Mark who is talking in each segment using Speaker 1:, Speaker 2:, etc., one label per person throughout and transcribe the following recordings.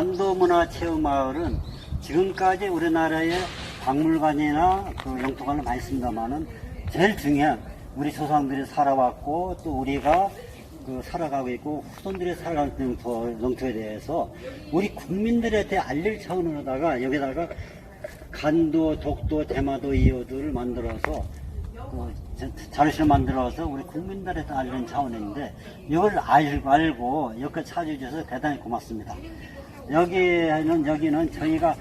Speaker 1: 간도문화체험마을은 지금까지 우리나라의 박물관이나 그 영토관을 많이 씁니다만은 제일 중요한 우리 조상들이 살아왔고 또 우리가 그 살아가고 있고 후손들이 살아가는 영토에 대해서 우리 국민들한테 알릴 차원으로다가 여기다가 간도, 독도, 대마도, 이호도를 만들어서 자료실을 만들어서 우리 국민들한테 알리는 차원인데 이걸 알고 여기까지 찾아주셔서 대단히 고맙습니다. 여기는 저희가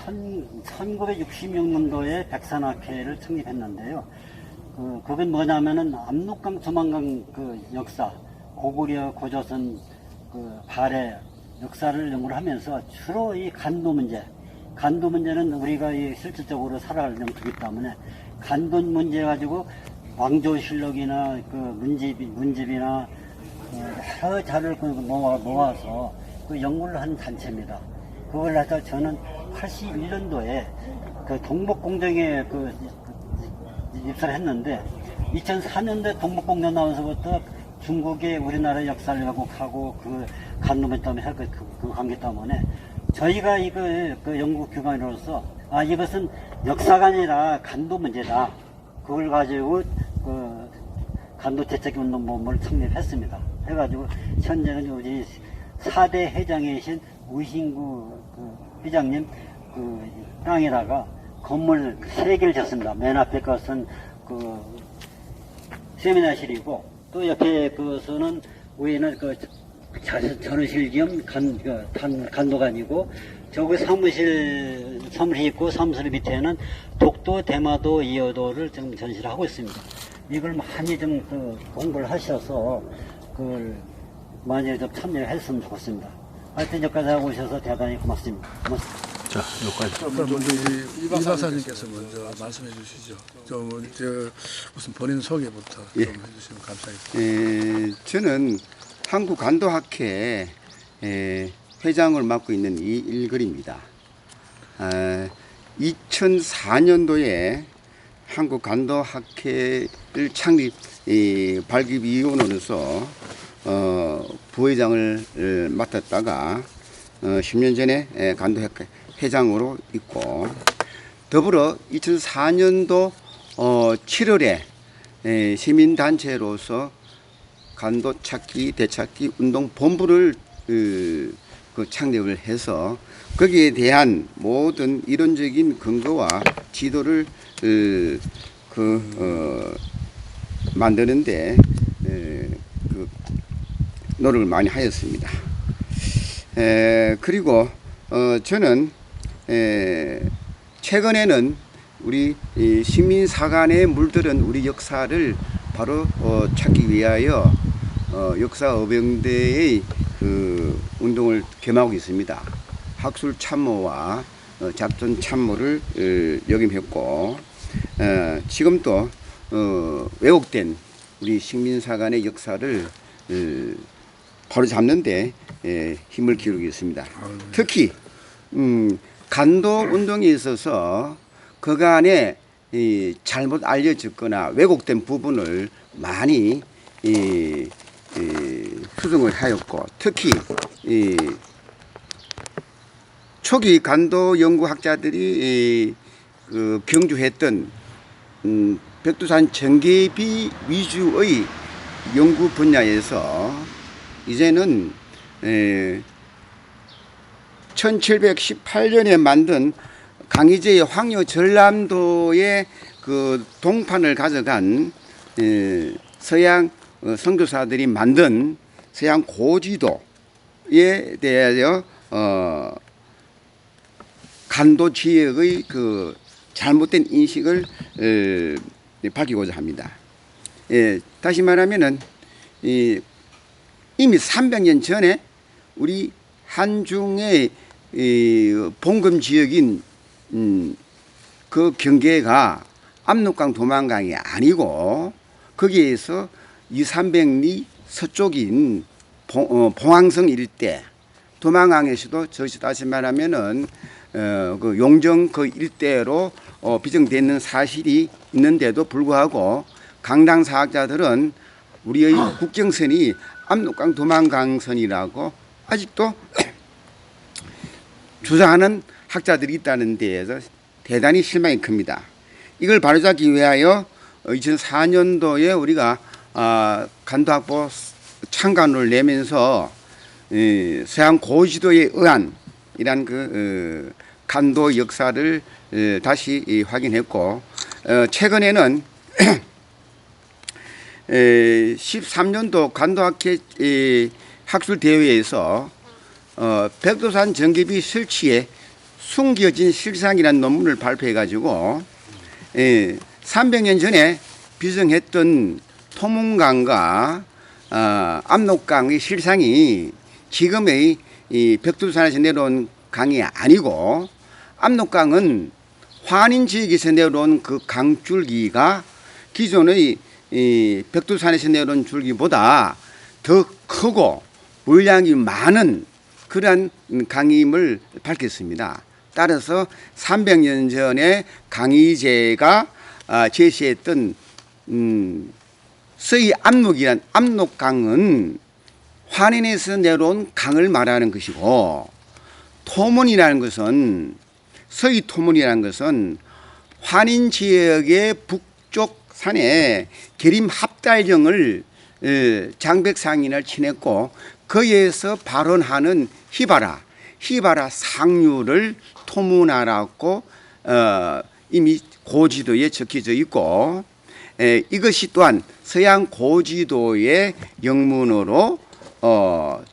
Speaker 1: 1966년도에 백산학회를 창립했는데요. 그건 뭐냐면은 압록강 조만강 그 역사, 고구려, 고조선 그 발해 역사를 연구를 하면서 주로 이 간도 문제는 우리가 실질적으로 살아갈 영토이기 때문에 간도 문제 가지고 왕조실록이나 그 문집이나 여러 자료를 모아서 그 연구를 하는 단체입니다. 그걸 해서 저는 81년도에 그 동북공정에 그 입사를 했는데 2004년도에 동북공정 나와서부터 중국의 우리나라 역사를 왜곡하고 그 간도문 때문에 그 관계 때문에 저희가 그 연구기관으로서 이것은 역사가 아니라 간도 문제다. 그걸 가지고 그 간도 대책운동본부를 창립했습니다. 해가지고 현재는 우리 4대 회장이신 우신구 그 회장님 그 땅에다가 건물 3개를 졌습니다. 맨 앞에 것은 그 세미나실이고 또 옆에 그것은 위에는 그 전원실 겸 간도관이고 저기 사무실 있고 사무실 밑에는 독도, 대마도, 이호도를 지금 전시를 하고 있습니다. 이걸 많이 좀 공부를 하셔서 그걸 많이 좀 참여를 했으면 좋겠습니다. 하여튼 여기까지 하고 오셔서 대단히 고맙습니다.
Speaker 2: 자, 여기까지.
Speaker 3: 먼저 우리 이 박사님께서 먼저 말씀해 주시죠. 우선 본인 소개부터 좀 해주시면 감사하겠습니다.
Speaker 4: 저는 한국간도학회 회장을 맡고 있는 이일걸입니다. 2004년도에 한국간도학회를 발급 이원으로서 부회장을 맡았다가 10년 전에 간도학회 회장으로 있고 더불어 2004년도 7월에 시민단체로서 간도 찾기 되찾기 운동 본부를 창립을 해서 거기에 대한 모든 이론적인 근거와 지도를 만드는데 노력을 많이 하였습니다. 그리고 저는 최근에는 우리 식민사관에 물들은 우리 역사를 바로 찾기 위하여 역사어병대의 그 운동을 겸하고 있습니다. 학술 참모와 작전 참모를 역임했고 지금도 왜곡된 우리 식민사관의 역사를 바로 잡는데 힘을 기울이고 있습니다. 특히 간도 운동에 있어서 그간에 잘못 알려졌거나 왜곡된 부분을 많이 수정을 하였고 특히 초기 간도 연구학자들이 경주했던 백두산 정계비 위주의 연구 분야에서 이제는 1718년에 만든 강희제의 황여 전람도의 그 동판을 가져간 서양 선교사들이 만든 서양 고지도에 대하여 간도 지역의 그 잘못된 인식을 밝히고자 합니다. 다시 말하면은 이미 300년 전에 우리 한중의 봉금 지역인 그 경계가 압록강 도만강이 아니고 거기에서 200~300리 서쪽인 봉황성 일대 도만강에서도 저기서 다시 말하면은 그 용정 그 일대로 비정되는 사실이 있는데도 불구하고 강당사학자들은 우리의 국경선이 압록강 도만강선이라고 아직도 주장하는 학자들이 있다는 데에서 대단히 실망이 큽니다. 이걸 바로잡기 위하여 2004년도에 우리가 간도학보 창간을 내면서 서양 고지도에 의한 이란 그 간도 역사를 다시 확인했고, 최근에는 13년도 간도학회 학술 대회에서 백두산 전개비 설치에 숨겨진 실상이라는 논문을 발표해 가지고 300년 전에 비정했던 토문강과 압록강의 실상이 지금의 이 백두산에서 내려온 강이 아니고, 압록강은 환인 지역에서 내려온 그 강줄기가 기존의 이 백두산에서 내려온 줄기보다 더 크고 물량이 많은 그러한 강임을 밝혔습니다. 따라서 300년 전에 강희제가 제시했던 서희 압록이란 압록강은 환인에서 내려온 강을 말하는 것이고, 토문이라는 것은 서희 토문이라는 것은 환인 지역의 북쪽 산에 계림 합달령을 장백상인을 지냈고, 거기에서 발원하는 히바라 상류를 토문하라고 이미 고지도에 적혀져 있고, 이것이 또한 서양 고지도의 영문으로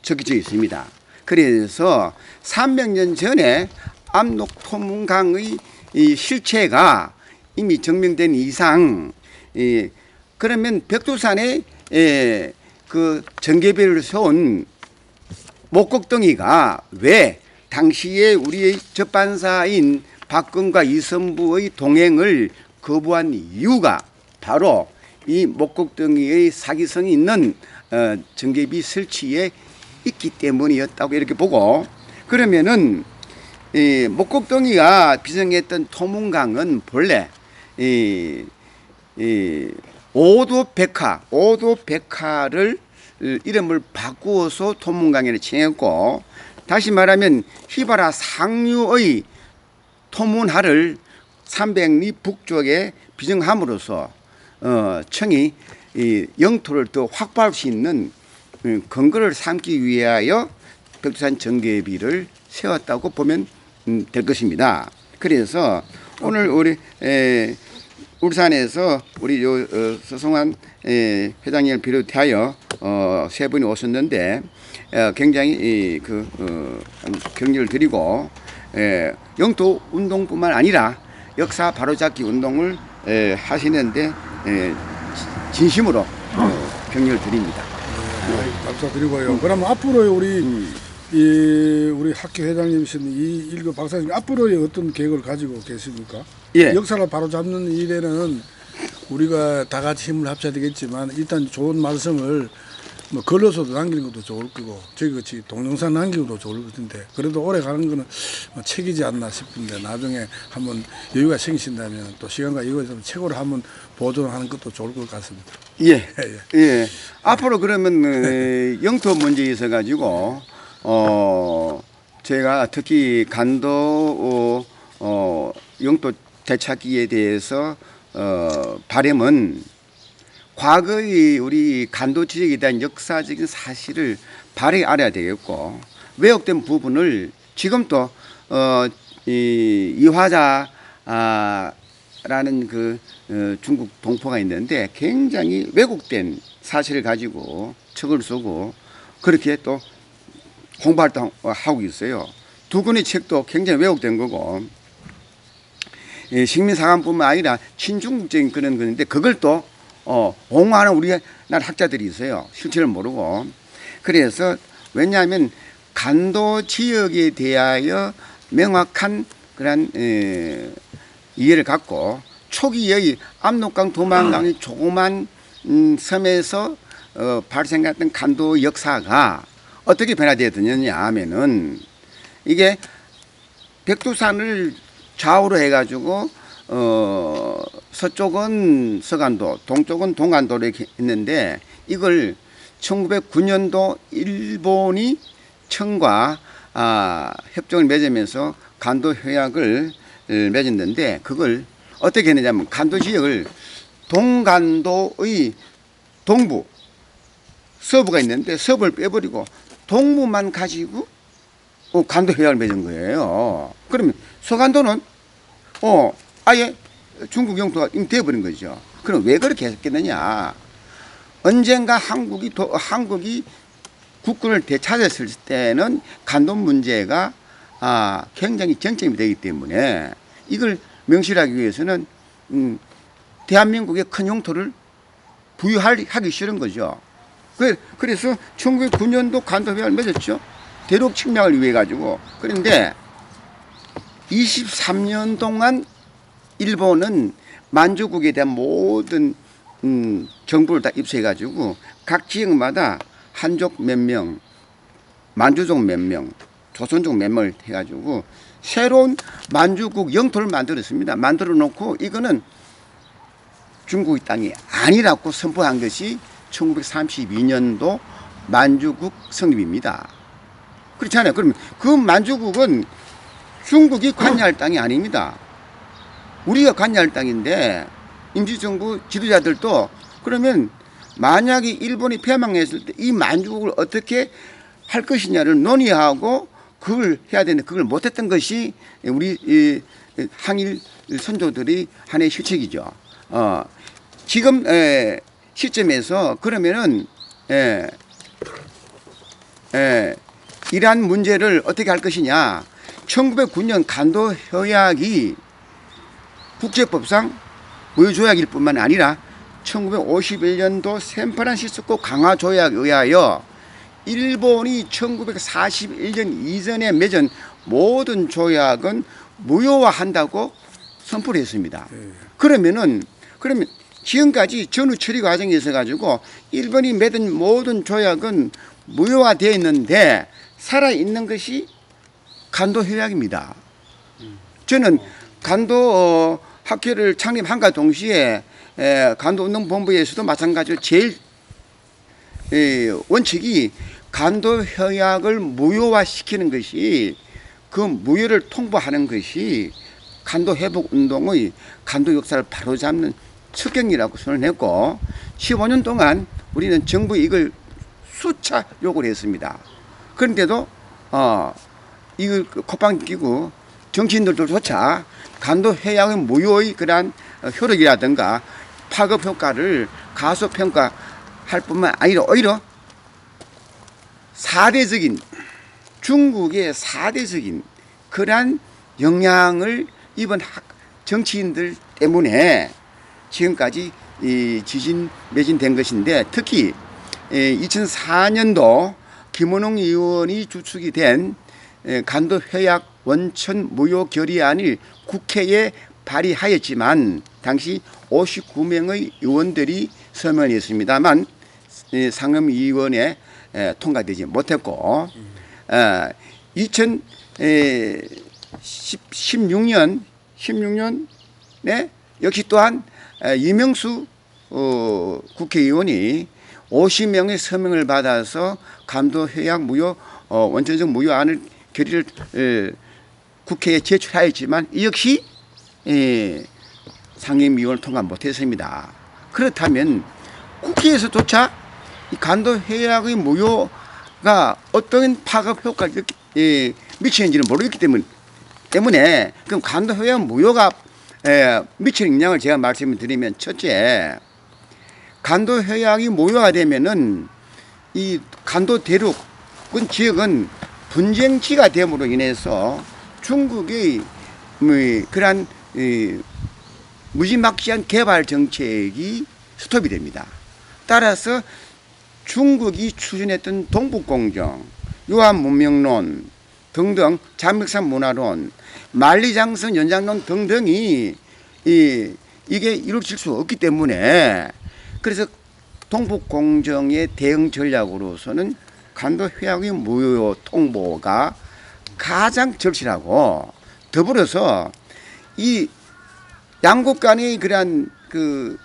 Speaker 4: 적혀져 있습니다. 그래서 300년 전에 압록토문강의 이 실체가 이미 증명된 이상, 그러면 백두산에 그 전개배를 세운 목곡덩이가 왜 당시에 우리의 접반사인 박근과 이선부의 동행을 거부한 이유가 바로 이 목곡덩이의 사기성이 있는 전개비 설치에 있기 때문이었다고 이렇게 보고, 그러면은 이 목곡덩이가 비정했던 토문강은 본래 오도백화를 이름을 바꾸어서 토문강에 칭했고, 다시 말하면 히바라 상류의 토문하를 300리 북쪽에 비정함으로써 청이 이 영토를 더 확보할 수 있는 근거를 삼기 위하여 백두산 전개비를 세웠다고 보면 될 것입니다. 그래서 오늘 우리 울산에서 우리 서성환 회장님을 비롯하여 세 분이 오셨는데 굉장히 격려를 드리고, 영토 운동뿐만 아니라 역사 바로잡기 운동을 하시는데 진심으로 격려를 드립니다.
Speaker 3: 감사드리고요. 그럼 앞으로 우리 학교 회장님이신 이일교 박사님, 앞으로의 어떤 계획을 가지고 계십니까?
Speaker 4: 예.
Speaker 3: 역사를 바로잡는 일에는 우리가 다 같이 힘을 합쳐야 되겠지만, 일단 좋은 말씀을 뭐 걸러서도 남기는 것도 좋을 거고, 저희같이 동영상 남기는 것도 좋을 것인데, 그래도 오래 가는 거는 뭐 책이지 않나 싶은데, 나중에 한번 여유가 생기신다면 또 시간과 이거에 좀 책으로 한번 보존하는 것도 좋을 것 같습니다.
Speaker 4: 예. 예. 앞으로 그러면 영토 문제에 있어 가지고 제가 특히 간도 영토 되찾기에 대해서 바람은 과거의 우리 간도 지역에 대한 역사적인 사실을 바르게 알아야 되겠고, 왜곡된 부분을 지금도 이화자라는 그 중국 동포가 있는데 굉장히 왜곡된 사실을 가지고 책을 쓰고 그렇게 또 홍보활동하고 있어요. 두 권의 책도 굉장히 왜곡된 거고, 식민사관뿐만 아니라 친중국적인 그런 건데, 그걸 또 옹호하는 우리나라 학자들이 있어요. 실체를 모르고. 그래서 왜냐하면 간도 지역에 대하여 명확한 그런 이해를 갖고, 초기의 압록강, 도만강의 조그만 섬에서 발생했던 간도 역사가 어떻게 변화되었느냐 하면은, 이게 백두산을 좌우로 해가지고 서쪽은 서간도, 동쪽은 동간도로 이렇게 있는데, 이걸 1909년도 일본이 청과 협정을 맺으면서 간도 협약을 맺었는데 그걸 어떻게 했느냐면 간도 지역을 동간도의 동부 서부가 있는데 서부를 빼버리고 동부만 가지고 간도 협약을 맺은 거예요. 그러면 서간도는 아예 중국 영토가 이미 되어버린 거죠. 그럼 왜 그렇게 했겠느냐? 언젠가 한국이 국군을 되찾았을 때는 간도 문제가 굉장히 쟁점이 되기 때문에 이걸 명실하기 위해서는 대한민국의 큰 영토를 부여하기 싫은 거죠. 그래서 1909년도 간도협약을 맺었죠. 대륙 측량을 위해 가지고. 그런데 23년 동안 일본은 만주국에 대한 모든 정보를 다 입수해 가지고 각 지역마다 한족 몇 명, 만주족 몇 명, 조선족 몇 명을 해가지고 새로운 만주국 영토를 만들었습니다. 만들어 놓고 이거는 중국의 땅이 아니라고 선포한 것이 1932년도 만주국 성립입니다. 그렇잖아요. 그러면 그 만주국은 중국이 관여할 땅이 아닙니다. 우리가 관여할 땅인데 임시정부 지도자들도 그러면 만약에 일본이 패망했을 때 이 만주국을 어떻게 할 것이냐를 논의하고 그걸 해야 되는데 그걸 못했던 것이 우리 항일 선조들이 하나의 실책이죠. 지금 시점에서 그러면은 이러한 문제를 어떻게 할 것이냐. 1909년 간도 협약이 국제법상 무효조약일 뿐만 아니라 1951년도 샌프란시스코 강화조약에 의하여 일본이 1941년 이전에 맺은 모든 조약은 무효화한다고 선포를 했습니다. 그러면 지금까지 전후 처리 과정에 있어 가지고 일본이 맺은 모든 조약은 무효화되어 있는데 살아있는 것이 간도 협약입니다. 저는 간도 학회를 창립한과 동시에 간도운동본부에서도 마찬가지로 제일 원칙이 간도 협약을 무효화시키는 것이 그 무효를 통보하는 것이 간도 회복 운동의 간도 역사를 바로잡는 척경이라고 선언했고 15년 동안 우리는 정부에 이걸 수차 요구를 했습니다. 그런데도 이걸 콧방 끼고 정치인들조차 간도 협약의 무효의 그러한 효력이라든가 파급 효과를 가소평가할 뿐만 아니라 오히려 중국의 4대적인 그러한 영향을 입은 정치인들 때문에 지금까지 매진된 것인데 특히 2004년도 김원웅 의원이 주축이 된 간도 협약 원천 무효 결의안을 국회에 발의하였지만 당시 59명의 의원들이 서명했습니다만 상임위원회에 통과되지 못했고 2016년에 역시 또한 이명수 국회의원이 50명의 서명을 받아서 간도 협약 무효 원천적 무효안을 결의를 국회에 제출하였지만 이 역시 상임위원을 통과 못했습니다. 그렇다면 국회에서조차 이 간도 협약의 무효가 어떤 파급 효과를 미치는지는 모르겠기 때문에 그럼 간도 협약 무효가 미치는 영향을 제가 말씀을 드리면 첫째, 간도 협약이 무효가 되면은 이 간도 대륙은 지역은 분쟁지가 됨으로 인해서 중국의 그러한 무지막지한 개발 정책이 스톱이 됩니다. 따라서 중국이 추진했던 동북공정, 유한문명론 등등 잠백산 문화론, 만리장성 연장론 등등이 이게 이루어질 수 없기 때문에 그래서 동북공정의 대응 전략으로서는 간도 협약의 무효 통보가 가장 절실하고 더불어서 이 양국 간의 그러한 그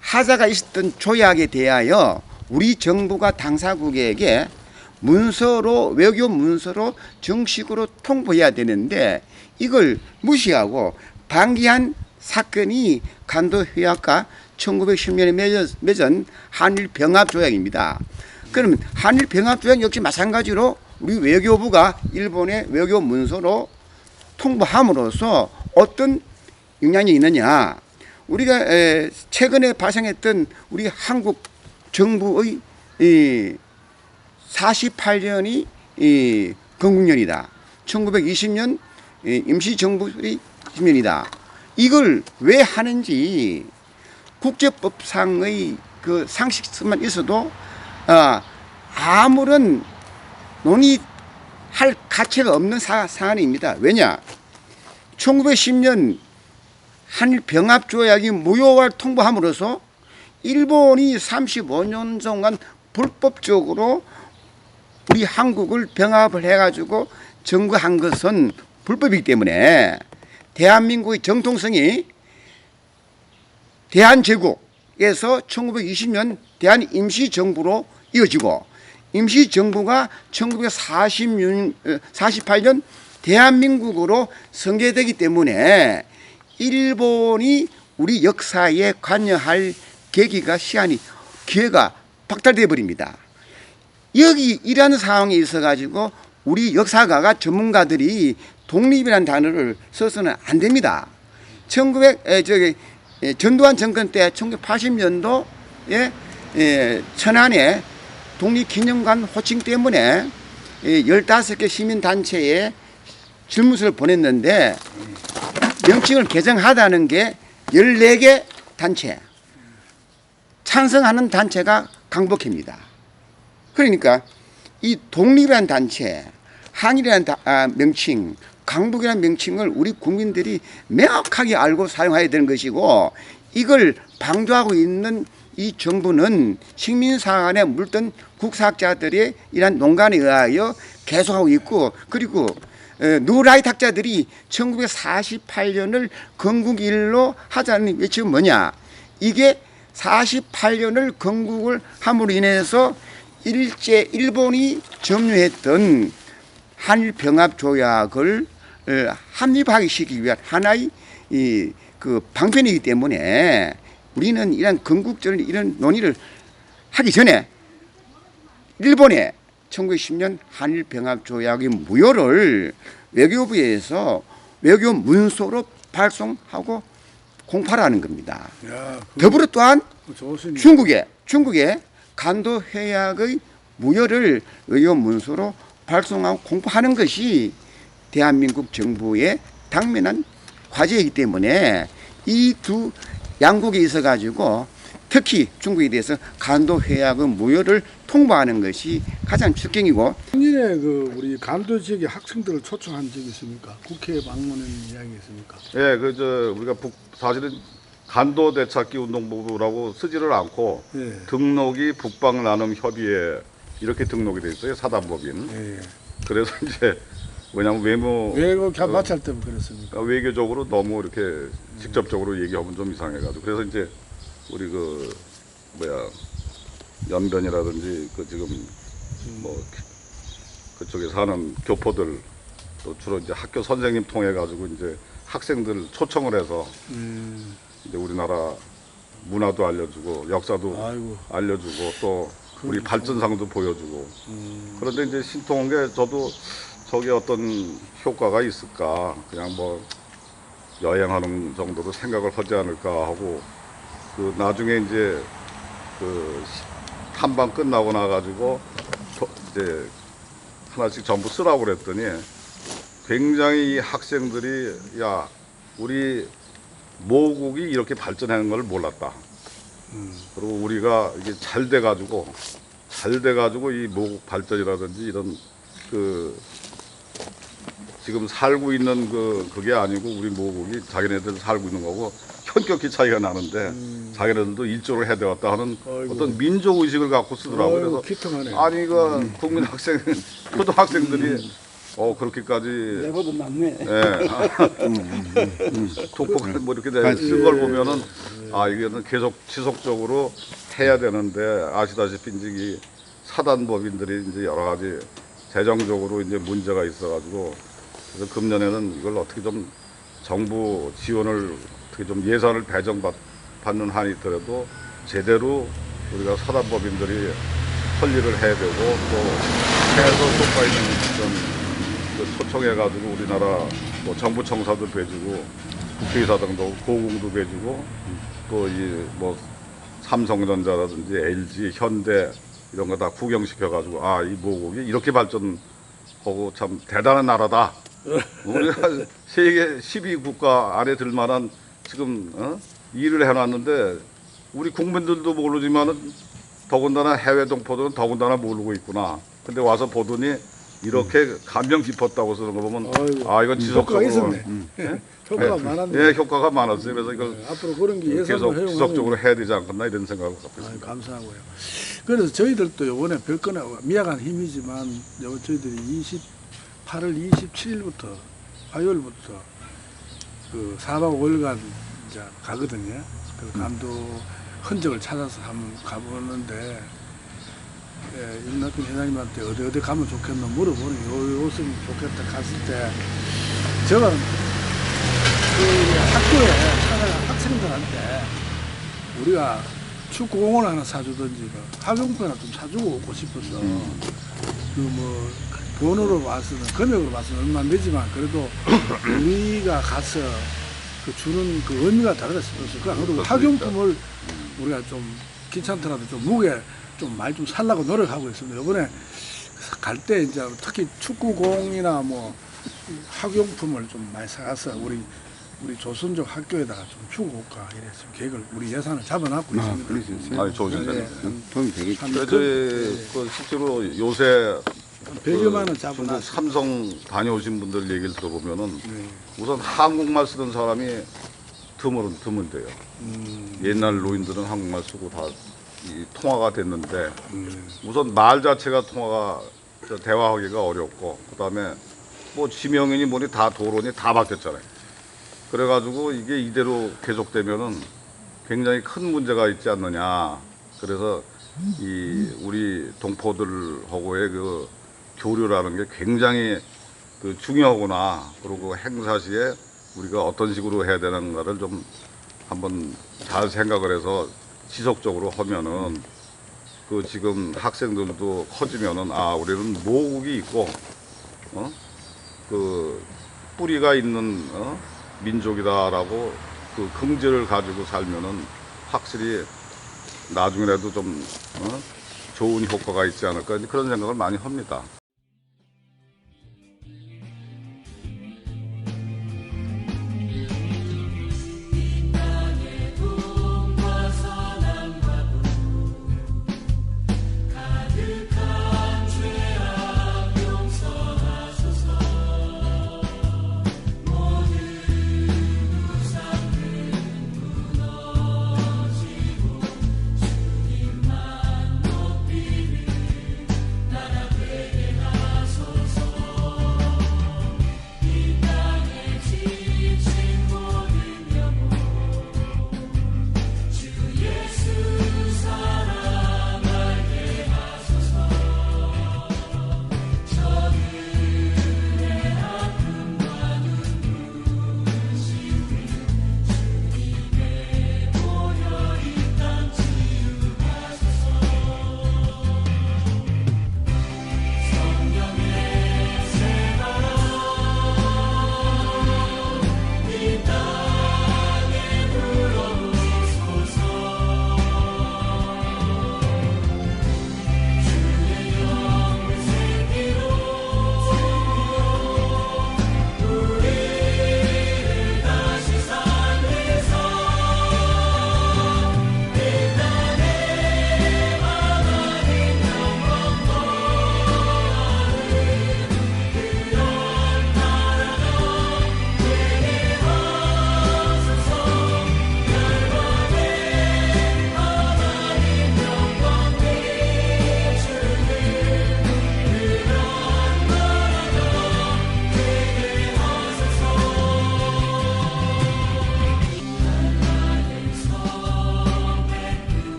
Speaker 4: 하자가 있었던 조약에 대하여 우리 정부가 당사국에게 문서로 외교 문서로 정식으로 통보해야 되는데 이걸 무시하고 방기한 사건이 간도회약과 1910년에 맺은 한일 병합 조약입니다. 그러면 한일 병합 조약 역시 마찬가지로 우리 외교부가 일본의 외교 문서로 통보함으로써 어떤 영향이 있느냐? 우리가 최근에 발생했던 우리 한국 정부의 48년이 건국년이다. 1920년 임시정부의 10년이다. 이걸 왜 하는지 국제법상의 그 상식만 있어도 아무런 논의할 가치가 없는 사안입니다. 왜냐? 1910년 한일 병합 조약이 무효화를 통보함으로써 일본이 35년 동안 불법적으로 우리 한국을 병합을 해가지고 점거한 것은 불법이기 때문에 대한민국의 정통성이 대한제국에서 1920년 대한임시정부로 이어지고 임시정부가 1948년 대한민국으로 승계되기 때문에 일본이 우리 역사에 관여할 기회가 박탈되어 버립니다. 여기 이러한 상황에 있어 가지고 우리 역사가가 전문가들이 독립이라는 단어를 써서는 안 됩니다. 전두환 정권 때 1980년도에 천안에 독립기념관 호칭 때문에 15개 시민단체에 질문서를 보냈는데 명칭을 개정하다는 게 14개 단체, 찬성하는 단체가 강복입니다. 그러니까 이 독립이라는 단체, 한일이라는 명칭, 강북이라는 명칭을 우리 국민들이 명확하게 알고 사용해야 되는 것이고 이걸 방조하고 있는 이 정부는 식민사안에 물든 국사학자들의 이런 농간에 의하여 계속하고 있고 그리고 누라이트 학자들이 1948년을 건국일로 하자는 외침은 뭐냐? 이게 48년을 건국을 함으로 인해서 일본이 점유했던 한일 병합 조약을 합립하기 시키기 위한 하나의 그 방편이기 때문에 우리는 이런 건국절 이런 논의를 하기 전에 일본의 1910년 한일 병합 조약의 무효를 외교부에서 외교 문서로 발송하고 공포하라는 겁니다.
Speaker 3: 야,
Speaker 4: 더불어 또한
Speaker 3: 좋으시네.
Speaker 4: 중국의 간도 회약의 무효를 외교 문서로 발송하고 공포하는 것이 대한민국 정부의 당면한 과제이기 때문에 이 두 양국에 있어 가지고 특히 중국에 대해서 간도 회약의 무효를 통보하는 것이 가장 출경이고.
Speaker 3: 작년에 그 우리 간도 지역의 학생들을 초청한 적이 있습니까? 국회에 방문한 이야기 있습니까?
Speaker 2: 예, 우리가 사실은 간도 되찾기 운동부라고 쓰지를 않고
Speaker 3: 예.
Speaker 2: 등록이 북방나눔협의회 이렇게 등록이 돼 있어요, 사단법인.
Speaker 3: 예.
Speaker 2: 그래서 이제 왜냐하면
Speaker 3: 외국 마찰 때문에 그랬습니까?
Speaker 2: 외교적으로 너무 이렇게 직접적으로 얘기하면 좀 이상해가지고 그래서 이제 우리 연변이라든지 지금 그쪽에 사는 교포들 또 주로 이제 학교 선생님 통해 가지고 이제 학생들 초청을 해서 이제 우리나라 문화도 알려주고 역사도 알려주고 또 우리 발전상도 보여주고 그런데 이제 신통한 게 저도 저게 어떤 효과가 있을까 그냥 여행하는 정도로 생각을 하지 않을까 하고 나중에 이제 탐방 끝나고 나가지고 이제 하나씩 전부 쓰라고 그랬더니 굉장히 이 학생들이 야 우리 모국이 이렇게 발전하는 걸 몰랐다. 그리고 우리가 이게 잘 돼가지고 이 모국 발전이라든지 이런 지금 살고 있는 그게 아니고 우리 모국이 자기네들 살고 있는 거고 현격히 차이가 나는데 자기네들도 일조를 해대왔다 하는 어떤 민족 의식을 갖고 쓰더라고요. 그래서
Speaker 3: 기특하네.
Speaker 2: 아니 국민 학생 초등학생들이 그렇게까지
Speaker 1: 내보다 낫네.
Speaker 2: 독폭을 이렇게 쓴 걸 보면은 이거는 계속 지속적으로 해야 되는데 아시다시피 이제 사단법인들이 이제 여러 가지 재정적으로 이제 문제가 있어가지고 그래서 금년에는 이걸 어떻게 좀 정부 지원을 어떻게 좀 예산을 배정받는 한이 있더라도 제대로 우리가 사단법인들이 설립을 해야 되고 또 해외에서 쏟아 있는 그 초청해가지고 우리나라 뭐 정부 청사도 배주고 국회의사당도 고궁도 배주고 또 이 뭐 삼성전자라든지 LG, 현대 이런 거 다 구경시켜가지고 아, 이 모국이 이렇게 발전하고 참 대단한 나라다. 우리가 세계 12국가 안에 들 만한 지금 일을 해놨는데 우리 국민들도 모르지만은 더군다나 해외 동포들은 더군다나 모르고 있구나. 근데 와서 보더니 이렇게 감명 깊었다고 쓰는 거 보면
Speaker 3: 아이고,
Speaker 2: 아, 이건
Speaker 3: 효과가
Speaker 2: 지속적으로
Speaker 3: 있었네. 효과가 많았네.
Speaker 2: 예, 효과가 많았어요. 그래서 이걸
Speaker 3: 앞으로 그런 게 예산을
Speaker 2: 계속
Speaker 3: 활용하면
Speaker 2: 지속적으로 해야 되지 않겠나 이런 생각을 갖고 있습니다.
Speaker 3: 아유, 감사하고요. 그래서 저희들도 이번에 별거나 미약한 힘이지만 저희들이 8월 27일부터 화요일부터 그 4박 5일간 이제 가거든요. 그 감독 흔적을 찾아서 한번 가보는데 윤낙균 회장님한테 어디 가면 좋겠나 물어보니 요쯤 좋겠다 갔을 때 제가 그 학교에 찾아간 학생들한테 우리가 축구공을 하나 사주든지 학용품 하나 좀 사주고 오고 싶어서 그 뭐 돈으로 봐서는 금액으로 봐서는 얼마 안 되지만 그래도 우리가 가서 그 주는 그 의미가 다르다 싶어서 그리고 학용품을 우리가 좀 귀찮더라도 좀 무게 좀 많이 좀 살라고 노력하고 있습니다. 이번에 갈 때 이제 특히 축구공이나 뭐 학용품을 좀 많이 사가서 우리 조선족 학교에다가 좀 주고 올까 이래서 계획을 우리 예산을 잡아놨고 있습니다.
Speaker 4: 그러셨어요?
Speaker 2: 아니, 좋으신데.
Speaker 3: 네,
Speaker 4: 도움이 되겠죠.
Speaker 3: 한
Speaker 2: 저희 그 실제로 요새
Speaker 3: 100여만 원
Speaker 2: 중국
Speaker 3: 잡아놨어요.
Speaker 2: 삼성 다녀오신 분들 얘기를 들어보면은
Speaker 3: 네.
Speaker 2: 우선 한국말 쓰는 사람이 드문데요. 옛날 노인들은 한국말 쓰고 다 이 통화가 됐는데 우선 말 자체가 대화하기가 어렵고 그다음에 뭐 지명이니 뭐니 다 도론이 다 바뀌었잖아요. 그래가지고 이게 이대로 계속되면은 굉장히 큰 문제가 있지 않느냐. 그래서 이 우리 동포들하고의 그 교류라는 게 굉장히 그 중요하구나. 그리고 행사 시에 우리가 어떤 식으로 해야 되는가를 좀 한번 잘 생각을 해서 지속적으로 하면은 그 지금 학생들도 커지면은 아, 우리는 모국이 있고 그 뿌리가 있는 민족이다라고 그 긍지를 가지고 살면은 확실히 나중에라도 좀 좋은 효과가 있지 않을까 그런 생각을 많이 합니다.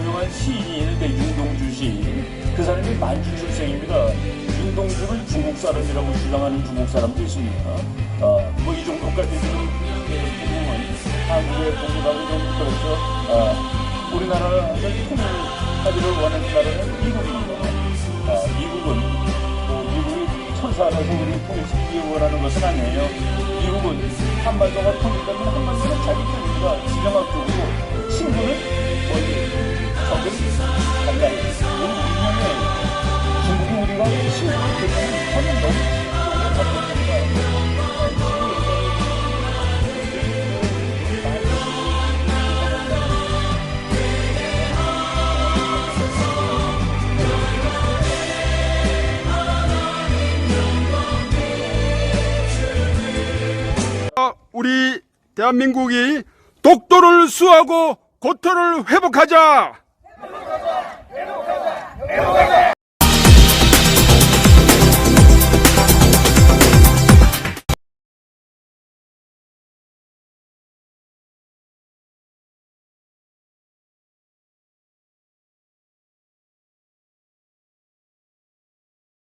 Speaker 5: 유명한 시인이 있는데 윤동주 시인. 그 사람이 만주 출생입니다. 윤동주는 중국 사람이라고 주장하는 중국 사람도 있습니다. 뭐 이 정도까지 부분은 한국의 독립하고 좀 그래서 우리나라를 통일하기를 원하는 나라는 미국입니다. 미국은 또 미국이 천사라서 우리 통일시키기 원하는 것은 아니에요. 미국은 한반도가 통일되면 한반도는 자기 편입니다. 지정학적으로 친구는 어디, 적은 가까이. 우리 운명에 중국이 우리가 친구를 되면 저는 너무 친구를 갖고 있습니다.
Speaker 6: 우리 대한민국이 독도를 수호하고 고토를 회복하자.